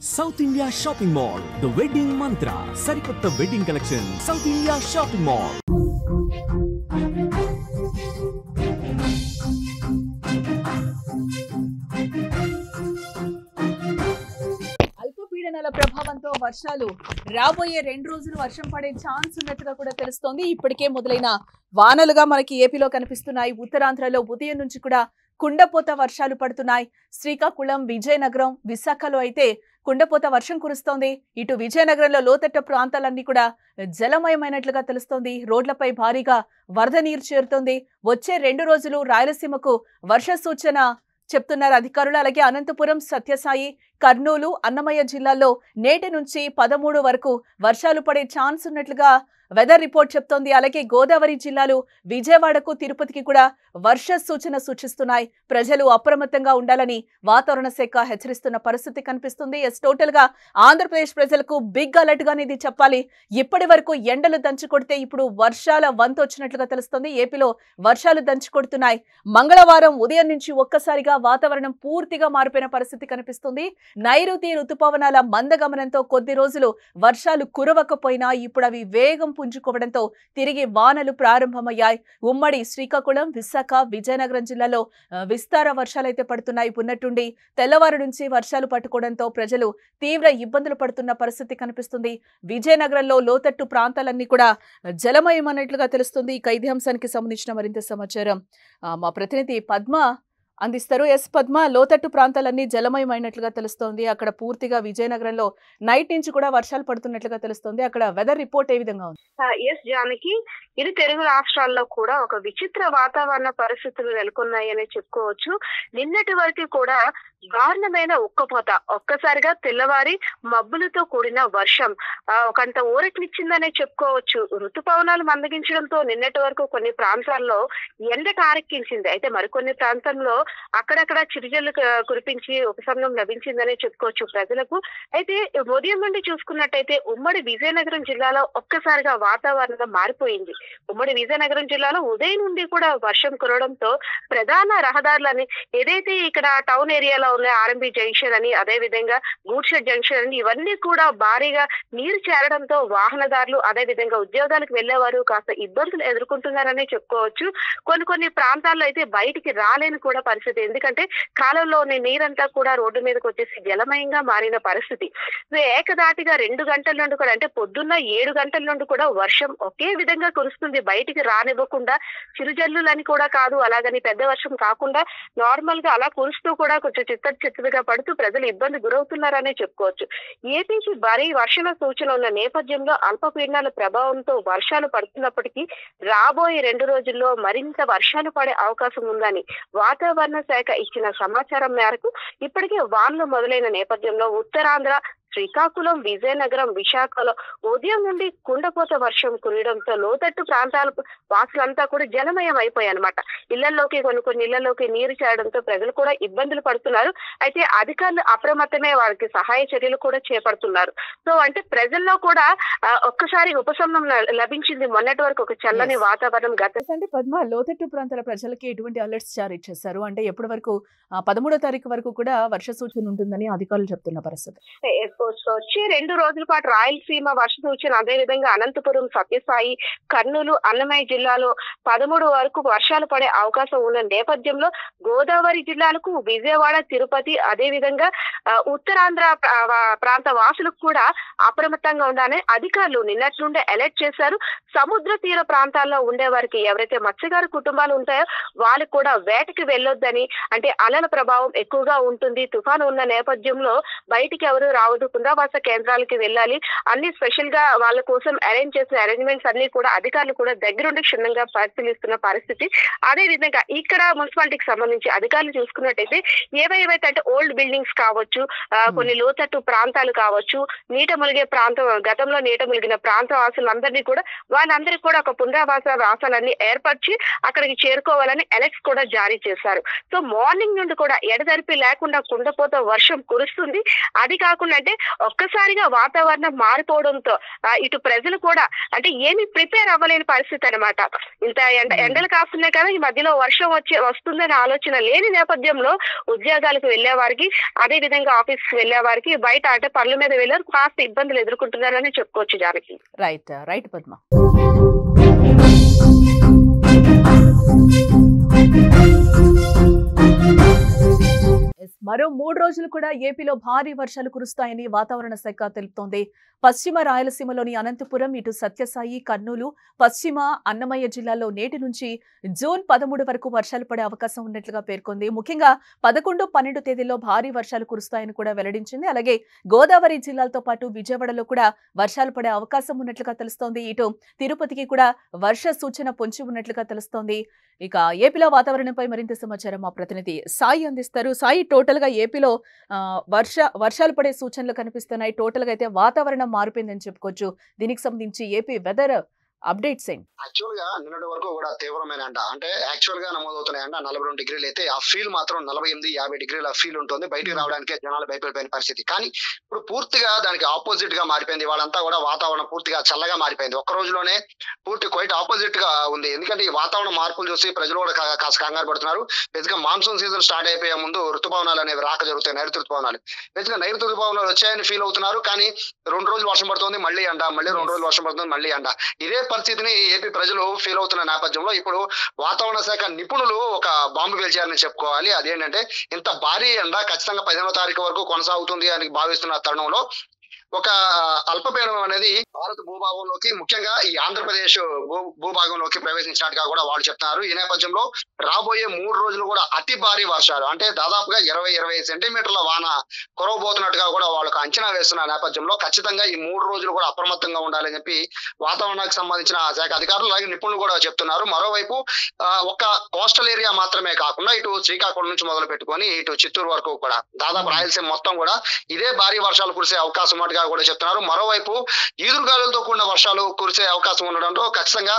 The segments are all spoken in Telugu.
South India Shopping Mall, The Wedding Mantra, Sarikotta Wedding Collection, South India Shopping Mall. అల్పపీడనాల ప్రభావంతో వర్షాలు రాబోయే 2 రోజులు వర్షం పడే ఛాన్స్ ఉన్నట్టుగా కూడా తెలుస్తోంది. ఇప్పటికే మొదలైన వానలుగా మనకి ఏపీలో కనిపిస్తున్నాయి. ఉత్తరాంధ్రలో ఉదయం నుంచి కూడా కుండపోత వర్షాలు పడుతున్నాయి. శ్రీకాకుళం, విజయనగరం, విశాఖలో అయితే కుండపోత వర్షం కురుస్తోంది. ఇటు విజయనగరంలో లోతట్టు ప్రాంతాలన్నీ కూడా జలమయమైనట్లుగా తెలుస్తోంది. రోడ్లపై భారీగా వరద నీరు చేరుతోంది. వచ్చే 2 రోజులు రాయలసీమకు వర్ష సూచన చెప్తున్నారు అధికారులు. అలాగే అనంతపురం, సత్యసాయి, కర్నూలు, అన్నమయ్య జిల్లాల్లో నేటి నుంచి 13 వరకు వర్షాలు పడే ఛాన్స్ ఉన్నట్లుగా వెదర్ రిపోర్ట్ చెప్తోంది. అలాగే గోదావరి జిల్లాలు, విజయవాడకు, తిరుపతికి కూడా వర్ష సూచన సూచిస్తున్నాయి. ప్రజలు అప్రమత్తంగా ఉండాలని వాతావరణ శాఖ హెచ్చరిస్తున్న పరిస్థితి కనిపిస్తుంది. టోటల్ గా ఆంధ్రప్రదేశ్ ప్రజలకు బిగ్ అలర్ట్ గానే ఇది చెప్పాలి. ఇప్పటి వరకు ఎండలు దంచి కొడితే ఇప్పుడు వర్షాల వంతు వచ్చినట్లుగా తెలుస్తుంది. ఏపీలో వర్షాలు దంచి కొడుతున్నాయి. మంగళవారం ఉదయం నుంచి ఒక్కసారిగా వాతావరణం పూర్తిగా మారిపోయిన పరిస్థితి కనిపిస్తుంది. నైరుతి రుతుపవనాల మందగమనంతో కొద్ది రోజులు వర్షాలు కురవకపోయినా ఇప్పుడు అవి వేగం పుంజుకోవడంతో తిరిగి వానలు ప్రారంభమయ్యాయి. ఉమ్మడి శ్రీకాకుళం, విశాఖ, విజయనగరం జిల్లాలో విస్తార వర్షాలైతే పడుతున్నాయి. ఉన్నట్టుండి తెల్లవారు నుంచి వర్షాలు పట్టుకోవడంతో ప్రజలు తీవ్ర ఇబ్బందులు పడుతున్న పరిస్థితి కనిపిస్తుంది. విజయనగరంలో లోతట్టు ప్రాంతాలన్నీ కూడా జలమయమన్నట్లుగా తెలుస్తుంది. ఇక ఇదే అంశానికి సంబంధించిన మరింత సమాచారం మా ప్రతినిధి పద్మ అందిస్తారు. పద్మ, లోతట్టు ప్రాంతాలన్నీ జలమయమైనట్లుగా తెలుస్తోంది. అక్కడ పూర్తిగా విజయనగరంలో నైట్ నుంచి కూడా వర్షాలు పడుతున్నట్లుగా తెలుస్తోంది. అక్కడ వెదర్ రిపోర్ట్ ఏ విధంగా ఉంది? జానకి, ఇరు తెలుగు రాష్ట్రాల్లో కూడా ఒక విచిత్ర వాతావరణ పరిస్థితులు నెలకొన్నాయని చెప్పుకోవచ్చు. నిన్నటి వరకు కూడా దారుణమైన ఉక్కపోత, ఒక్కసారిగా తెల్లవారి మబ్బులతో కూడిన వర్షం ఒకంత ఊరటినిచ్చిందనే చెప్పుకోవచ్చు. ఋతుపవనాలు మందగించడంతో నిన్నటి వరకు కొన్ని ప్రాంతాల్లో ఎండ కారెక్కించింది. అయితే మరికొన్ని ప్రాంతంలో అక్కడక్కడ చిరుజల్లు కురిపించి ఉపశమనం లభించిందనే చెప్పుకోవచ్చు ప్రజలకు. అయితే ఉదయం నుండి చూసుకున్నట్టయితే ఉమ్మడి విజయనగరం జిల్లాలో ఒక్కసారిగా వాతావరణం మారిపోయింది. ఉమ్మడి విజయనగరం జిల్లాలో ఉదయం నుండి కూడా వర్షం కురవడంతో ప్రధాన రహదారులని, ఏదైతే ఇక్కడ టౌన్ ఏరియాలో ఉన్న ఆర్ఎంబి జంక్షన్ అని, అదే విధంగా గూడ్షెడ్ జంక్షన్ అని, ఇవన్నీ కూడా భారీగా నీరు చేరడంతో వాహనదారులు, అదే విధంగా ఉద్యోగాలకు వెళ్లేవారు కాస్త ఇబ్బందులు ఎదుర్కొంటున్నారనే చెప్పుకోవచ్చు. కొన్ని ప్రాంతాల్లో అయితే బయటికి రాలేని కూడా పరిస్థితి. ఎందుకంటే కాలంలోని నీరంతా కూడా రోడ్డు మీదకి వచ్చేసి జలమయంగా మారిన పరిస్థితి. ఏకదాటిగా 2 గంటల నుండి కూడా, అంటే పొద్దున్న 7 గంటల నుండి కూడా వర్షం ఒకే విధంగా కురుస్తుంది. బయటికి రానివ్వకుండా, చిరుజల్లులని కూడా కాదు, అలాగని పెద్ద వర్షం కాకుండా నార్మల్ గా అలా కురుస్తూ కూడా కొంచెం చిత్తగా పడుతూ ప్రజలు ఇబ్బంది గురవుతున్నారనే చెప్పుకోవచ్చు. ఏపీకి భారీ వర్షాల సూచన ఉన్న నేపథ్యంలో అల్పపీడనాల ప్రభావంతో వర్షాలు పడుతున్నప్పటికీ రాబోయే 2 రోజుల్లో మరింత వర్షాలు పడే అవకాశం ఉందని వాతావరణ శాఖ ఇచ్చిన సమాచారం మేరకు ఇప్పటికే వానలు మొదలైన నేపథ్యంలో ఉత్తరాంధ్ర, శ్రీకాకుళం, విజయనగరం, విశాఖలో ఉదయం నుండి కుండపోత వర్షం కురియడంతో లోతట్టు ప్రాంతాల వాసులంతా కూడా జలమయం అయిపోయాయన్నమాట. ఇళ్లలోకి కొన్ని ఇళ్లలోకి నీరు చేరడంతో ప్రజలు కూడా ఇబ్బందులు పడుతున్నారు. అయితే అధికారులు అప్రమత్తమే, వారికి సహాయ చర్యలు కూడా చేపడుతున్నారు. సో అంటే ప్రజల్లో కూడా ఒక్కసారి ఉపశమనం లభించింది. మొన్నటి వరకు ఒక చల్లని వాతావరణం. అంటే పద్మ, లోతట్టు ప్రాంతాల ప్రజలకి ఎటువంటి అలర్ట్స్ జారీ చేశారు? అంటే ఎప్పటి వరకు 13వ తారీఖు వరకు కూడా వర్ష సూచన ఉంటుందని అధికారులు చెప్తున్న పరిస్థితి. వచ్చే 2 రోజుల పాటు రాయలసీమ వర్ష సూచన, అదే విధంగా అనంతపురం, సత్యసాయి, కర్నూలు, అన్నమయ్య జిల్లాలో 13 వరకు వర్షాలు పడే అవకాశం ఉన్న నేపథ్యంలో గోదావరి జిల్లాలకు, విజయవాడ, తిరుపతి, అదే విధంగా ఉత్తరాంధ్ర ప్రాంత వాసులకు కూడా అప్రమత్తంగా ఉండాలని అధికారులు నిన్నటి నుండే అలర్ట్ చేశారు. సముద్ర తీర ప్రాంతాల్లో ఉండే వారికి, ఎవరైతే మత్స్యకారు కుటుంబాలు ఉంటాయో వాళ్ళకి కూడా వేటకి వెళ్ళొద్దని, అంటే అలల ప్రభావం ఎక్కువగా ఉంటుంది, తుఫాను ఉన్న నేపథ్యంలో బయటికి ఎవరు రావద్దు, పునరావాస కేంద్రాలకి వెళ్ళాలి. అన్ని స్పెషల్ గా వాళ్ళ కోసం అరేంజ్ చేసిన అరేంజ్మెంట్స్ అన్ని కూడా అధికారులు కూడా దగ్గరుండి క్షుణ్ణంగా పరిశీలిస్తున్న పరిస్థితి. అదే విధంగా ఇక్కడ మున్సిపాలిటీకి సంబంధించి అధికారులు చూసుకున్నట్టయితే ఏవైతే అంటే ఓల్డ్ బిల్డింగ్స్ కావచ్చు, కొన్ని లోతట్టు ప్రాంతాలు కావచ్చు, నీట మునిగే ప్రాంతం, గతంలో నీట మునిగిన ప్రాంత వాసులందరినీ కూడా వాళ్ళందరికీ కూడా ఒక పునరావాస వాసాలన్నీ ఏర్పరిచి అక్కడికి చేరుకోవాలని అలర్ట్స్ కూడా జారీ చేశారు. సో మార్నింగ్ నుండి కూడా ఎడతెరిపి లేకుండా కుండపోత వర్షం కురుస్తుంది. అది కాకుండా అంటే ఒక్కసారిగా వాతావరణం మారిపోవడంతో ఇటు ప్రజలు కూడా అంటే ఏమి ప్రిపేర్ అవ్వలేని పరిస్థితి అనమాట. ఇంత ఎండలు కాస్తున్నాయి కదా, ఈ మధ్యలో వర్షం వస్తుందనే ఆలోచన లేని నేపథ్యంలో ఉద్యోగాలకు వెళ్లే వారికి, అదే విధంగా ఆఫీస్ కి వెళ్లే వారికి బయట అంటే పనుల మీద వెళ్లారు కాస్త ఇబ్బందులు ఎదుర్కొంటున్నారని చెప్పుకోవచ్చు జానకి. రైట్ పద్మ. మరో 3 రోజులు కూడా ఏపీలో భారీ వర్షాలు కురుస్తాయని వాతావరణ శాఖ తెలుపుతోంది. పశ్చిమ రాయలసీమలోని అనంతపురం, ఇటు సత్యసాయి, కర్నూలు, పశ్చిమ అన్నమయ్య జిల్లాల్లో నేటి నుంచి జూన్ 13 వరకు వర్షాలు పడే అవకాశం ఉన్నట్లుగా పేర్కొంది. ముఖ్యంగా 11, 12 తేదీల్లో భారీ వర్షాలు కురుస్తాయని కూడా వెల్లడించింది. అలాగే గోదావరి జిల్లాలతో పాటు విజయవాడలో కూడా వర్షాలు పడే అవకాశం ఉన్నట్లుగా తెలుస్తోంది. ఇటు తిరుపతికి కూడా వర్ష సూచన పొంచి ఉన్నట్లుగా తెలుస్తోంది. ఇక ఏపీలో వాతావరణంపై మరింత సమాచారం మా ప్రతినిధి సాయి అందిస్తారు. సాయి, టోటల్ గా ఏపీలో వర్షాలు పడే సూచనలు కనిపిస్తున్నాయి. టోటల్ గా అయితే వాతావరణం మారిపోయిందని చెప్పుకోవచ్చు. దీనికి సంబంధించి ఏపీ వెదర్ అప్డేట్స్ ఏంటి? యాక్చువల్ గా నిన్నటి వరకు కూడా తీవ్రమైన ఎండ, అంటే యాక్చువల్ గా నమోదవుతున్న ఎండ 42 డిగ్రీలు అయితే ఆ ఫీల్ మాత్రం 48, 50 డిగ్రీల ఫీల్ ఉంటుంది. బయటికి రావడానికి జనాలు భయపడిపోయిన పరిస్థితి. కానీ ఇప్పుడు పూర్తిగా దానికి ఆపోజిట్ గా మారిపోయింది. వాళ్ళంతా కూడా వాతావరణం పూర్తిగా చల్లగా మారిపోయింది. ఒక్క రోజులోనే పూర్తి క్వైట్ ఆపోజిట్ గా ఉంది. ఎందుకంటే ఈ వాతావరణ మార్పులు చూసి ప్రజలు కూడా కాస్త కంగారు పడుతున్నారు. బేసిక్గా మాన్సూన్ సీజన్ స్టార్ట్ అయిపోయే ముందు ఋతుపవనాలు అనేవి రాక జరుగుతాయి. నైరుతి ఋతుపవనాలు బేసిక్గా నైరుతి ఋతుపవనాలు వచ్చాయని ఫీల్ అవుతున్నారు. కానీ 2 రోజులు వర్షం పడుతుంది, మళ్ళీ ఎండ, మళ్ళీ 2 రోజులు వర్షం పడుతుంది, మళ్ళీ ఎండ. ఇదే పరిస్థితిని ఏపీ ప్రజలు ఫీల్ అవుతున్న నేపథ్యంలో ఇప్పుడు వాతావరణ శాఖ నిపుణులు ఒక బాంబు పేల్చారని చెప్పుకోవాలి. అదేంటంటే ఇంత భారీ ఎండ ఖచ్చితంగా 15వ తారీఖు వరకు కొనసాగుతుంది అని భావిస్తున్న తరుణంలో ఒక అల్పపీడనం అనేది భారత భూభాగంలోకి, ముఖ్యంగా ఈ ఆంధ్రప్రదేశ్ భూభాగంలోకి ప్రవేశించినట్టుగా కూడా వాళ్ళు చెప్తున్నారు. ఈ నేపథ్యంలో రాబోయే 3 రోజులు కూడా అతి భారీ వర్షాలు, అంటే దాదాపుగా 20-25 సెంటీమీటర్ల వాన కురవబోతున్నట్టుగా కూడా వాళ్ళకు అంచనా వేస్తున్న నేపథ్యంలో ఖచ్చితంగా ఈ 3 రోజులు కూడా అప్రమత్తంగా ఉండాలని చెప్పి వాతావరణానికి సంబంధించిన శాఖ అధికారులు అలాగే నిపుణులు కూడా చెప్తున్నారు. మరోవైపు ఒక కోస్టల్ ఏరియా మాత్రమే కాకుండా ఇటు శ్రీకాకుళం నుంచి మొదలు పెట్టుకొని ఇటు చిత్తూరు వరకు కూడా దాదాపు రాయలసీమ మొత్తం కూడా ఇదే భారీ వర్షాలు కురిసే అవకాశం ఉన్నట్టుగా కూడా చెప్తున్నారు. మరోవైపు ఈదురుగాలులతో కూడిన వర్షాలు కురిసే అవకాశం ఉండడంతో ఖచ్చితంగా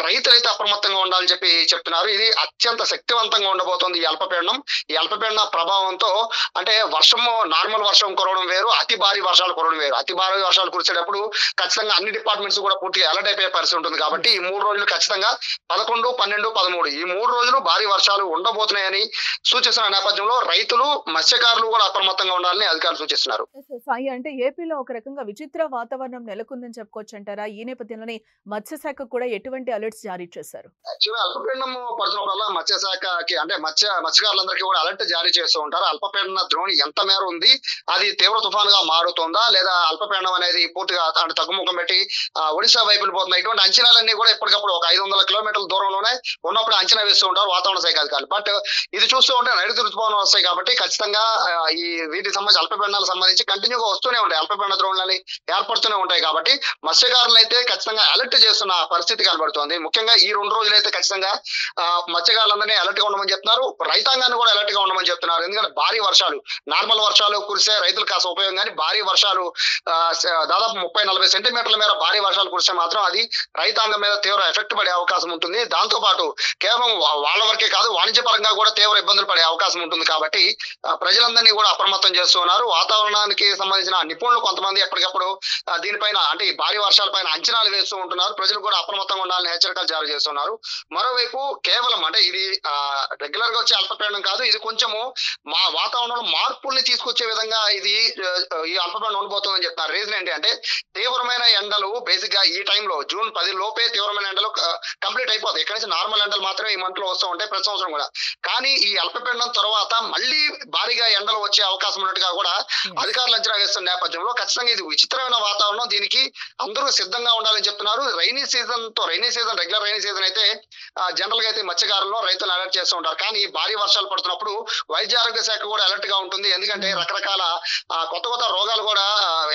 రైతులైతే అప్రమత్తంగా ఉండాలని చెప్పి చెప్తున్నారు. ఇది అత్యంత శక్తివంతంగా ఉండబోతోంది ఈ అల్పపీడనం. ఈ అల్పపీడన ప్రభావంతో అంటే వర్షము, నార్మల్ వర్షం కురవడం వేరు, అతి భారీ వర్షాలు కురవడం వేరు. అతి భారీ వర్షాలు కురిసేటప్పుడు ఖచ్చితంగా అన్ని డిపార్ట్మెంట్స్ కూడా పూర్తిగా అలర్ట్ అయిపోయే పరిస్థితి ఉంటుంది. కాబట్టి ఈ 3 రోజులు ఖచ్చితంగా 11, 12, 13 ఈ 3 రోజులు భారీ వర్షాలు ఉండబోతున్నాయని సూచిస్తున్న నేపథ్యంలో రైతులు, మత్స్యకారులు కూడా అప్రమత్తంగా ఉండాలని అధికారులు సూచిస్తున్నారు. సాయి, అంటే ఏపీలో ఒక రకంగా విచిత్ర వాతావరణం నెలకొందని చెప్పుకోవచ్చు అంటారా? ఈ నేపథ్యంలోనే మత్స్యశాఖ కూడా ఎటువంటి అలర్ట్స్ జారీ చేశారు? యాక్చువల్గా అల్పపీడనం పడుతున్నప్పుడల్లా మత్స్యశాఖకి అంటే మత్స్యకారులందరికీ కూడా అలర్ట్ జారీ చేస్తూ ఉంటారు. అల్పపీడన ద్రోణి ఎంత మేర ఉంది, అది తీవ్ర తుఫానుగా మారుతుందా లేదా అల్పపీడనం అనేది పూర్తిగా అంటే తగ్గుముఖం పెట్టి ఒడిశా వైపు వెళ్ళిపోతుంది, ఇటువంటి అంచనాలన్నీ కూడా ఎప్పటికప్పుడు ఒక 500 కిలోమీటర్ల దూరంలోనే ఉన్నప్పుడు అంచనా వేస్తూ ఉంటారు వాతావరణ శాఖ అధికారులు. బట్ ఇది చూస్తూ ఉంటే నైరుతి ఋతుపవనాలు వస్తాయి కాబట్టి ఖచ్చితంగా ఈ వీటికి సంబంధించి అల్పపీడనాలకు సంబంధించి కంటిన్యూగా వస్తూనే ఉంటాయి, అల్పపీడన ద్రోణులని ఏర్పడుతూనే ఉంటాయి. కాబట్టి మత్స్యకారులు అయితే ఖచ్చితంగా అలర్ట్ చేస్తున్న పరిస్థితి కనబడుతోంది. ముఖ్యంగా ఈ 2 రోజులు అయితే ఖచ్చితంగా మత్స్యకారులందరినీ అలర్ట్ గా ఉండమని చెప్తున్నారు. రైతాంగాన్ని కూడా అలర్ట్ గా ఉండమని చెప్తున్నారు. ఎందుకంటే భారీ వర్షాలు, నార్మల్ వర్షాలు కురిసే రైతులు కాస్త ఉపయోగం, కానీ భారీ వర్షాలు దాదాపు 30-40 సెంటీమీటర్ల మేర భారీ వర్షాలు కురిస్తే మాత్రం అది రైతాంగం మీద తీవ్ర ఎఫెక్ట్ పడే అవకాశం ఉంటుంది. దాంతో పాటు కేవలం వాళ్ళ వరకే కాదు, వాణిజ్యపరంగా కూడా తీవ్ర ఇబ్బందులు పడే అవకాశం ఉంటుంది. కాబట్టి ప్రజలందరినీ కూడా అప్రమత్తం చేస్తున్నారు. వాతావరణానికి సంబంధించిన నిపుణులు కొంతమంది ఎప్పటికప్పుడు దీనిపైన అంటే ఈ భారీ వర్షాలపైన అంచనాలు వేస్తూ ఉంటున్నారు. ప్రజలు కూడా అప్రమత్తంగా ఉండాలని హెచ్చరికలు జారీ చేస్తున్నారు. మరోవైపు కేవలం అంటే ఇది రెగ్యులర్ గా వచ్చే అల్పపీడనం కాదు, ఇది కొంచెము మా వాతావరణంలో మార్పుల్ని తీసుకొచ్చే విధంగా ఇది ఈ అల్పపీడనం ఉండబోతుందని చెప్తున్నారు. రీజన్ ఏంటి అంటే తీవ్రమైన ఎండలు బేసిక్ గా ఈ టైంలో జూన్ 10 లోపే తీవ్రమైన ఎండలు కంప్లీట్ అయిపోతాయి. ఇక్కడ నుంచి నార్మల్ ఎండలు మాత్రమే ఈ మంత్ లో వస్తూ ఉంటాయి ప్రతి సంవత్సరం కూడా. కానీ ఈ అల్పపీడనం తర్వాత మళ్ళీ భారీగా ఎండలు వచ్చే అవకాశం ఉన్నట్టుగా కూడా అధికారులు అంచనా వేస్తున్న నేపథ్యంలో ఖచ్చితంగా ఇది విచిత్రమైన వాతావరణం, దీనికి అందరూ సిద్ధంగా ఉండాలని చెప్తున్నారు. రెగ్యులర్ రైనీ సీజన్ అయితే జనరల్ గా అయితే మత్స్యకారులను రైతులు అలర్ట్ చేస్తూ ఉంటారు. కానీ భారీ వర్షాలు పడుతున్నప్పుడు వైద్య ఆరోగ్య శాఖ కూడా అలర్ట్ గా ఉంటుంది. ఎందుకంటే రకరకాల కొత్త రోగాలు కూడా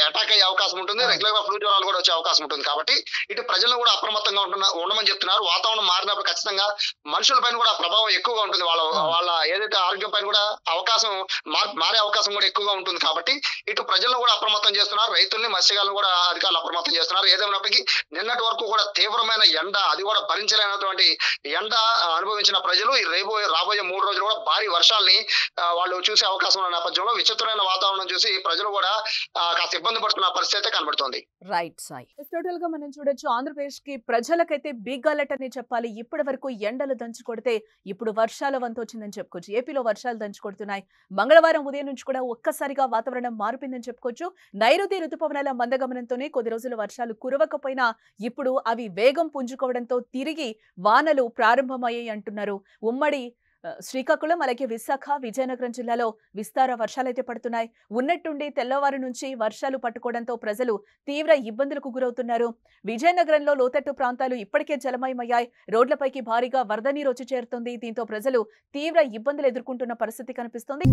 అటాక్ అయ్యే అవకాశం ఉంటుంది, రెగ్యులర్ గా ఫ్లూ జ్వరాలు కూడా వచ్చే అవకాశం ఉంటుంది. కాబట్టి ఇటు ప్రజలను కూడా అప్రమత్తంగా ఉండమని చెప్తున్నారు. వాతావరణం మారినప్పుడు ఖచ్చితంగా మనుషుల పైన కూడా ప్రభావం ఎక్కువగా ఉంటుంది, వాళ్ళ ఏదైతే ఆరోగ్యం పైన కూడా అవకాశం మారే అవకాశం కూడా ఎక్కువగా ఉంటుంది. కాబట్టి ఇటు ప్రజలను కూడా అప్రమత్తం చేస్తున్నారు. రైతుల్ని మత్స్యకారులను కూడా అధికారులు అప్రమత్తం చేస్తున్నారు. ఏదేమైనప్పటికీ నిన్నటి వరకు కూడా తీవ్రమైన ఎండ, అది కూడా భరించలేనటువంటి ఎండ అనుభవించిన ప్రజలు ఈ రాబోయే 3 రోజులు కూడా భారీ వర్షాల్ని వాళ్ళు చూసే అవకాశం ఉన్న నేపథ్యంలో విచిత్రమైన వాతావరణం చూసి ప్రజలు కూడా కాస్త ఇబ్బంది పడుతున్న పరిస్థితి అయితే కనబడుతోంది. రైట్ సాయి. టోటల్ గా మనం చూడొచ్చు, ఆంధ్రప్రదేశ్ కి ప్రజలకైతే బిగ్ అలర్ట్ అని చెప్పాలి. ఇప్పటి వరకు ఎండలు దంచి కొడితే ఇప్పుడు వర్షాల వంతు వచ్చిందని చెప్పుకోవచ్చు. ఏపీలో వర్షాలు దంచి కొడుతున్నాయి. మంగళవారం ఉదయం నుంచి కూడా ఒక్కసారిగా వాతావరణం మారిపోయిందని చెప్పుకోవచ్చు. నైరుతి రుతుపవనాల మందగమనంతోనే కొద్ది రోజులు వర్షాలు కురవకపోయినా ఇప్పుడు అవి వేగం పుంజుకోవడంతో తిరిగి వానలు ప్రారంభమయ్యాయి అంటున్నారు. ఉమ్మడి శ్రీకాకుళం, అలాగే విశాఖ, విజయనగరం జిల్లాలో విస్తార వర్షాలైతే పడుతున్నాయి. ఉన్నట్టుండి తెల్లవారు నుంచి వర్షాలు పట్టుకోవడంతో ప్రజలు తీవ్ర ఇబ్బందులకు గురవుతున్నారు. విజయనగరంలో లోతట్టు ప్రాంతాలు ఇప్పటికే జలమయమయ్యాయి. రోడ్లపైకి భారీగా వరద నీరు వచ్చి చేరుతుంది. దీంతో ప్రజలు తీవ్ర ఇబ్బందులు ఎదుర్కొంటున్న పరిస్థితి కనిపిస్తోంది.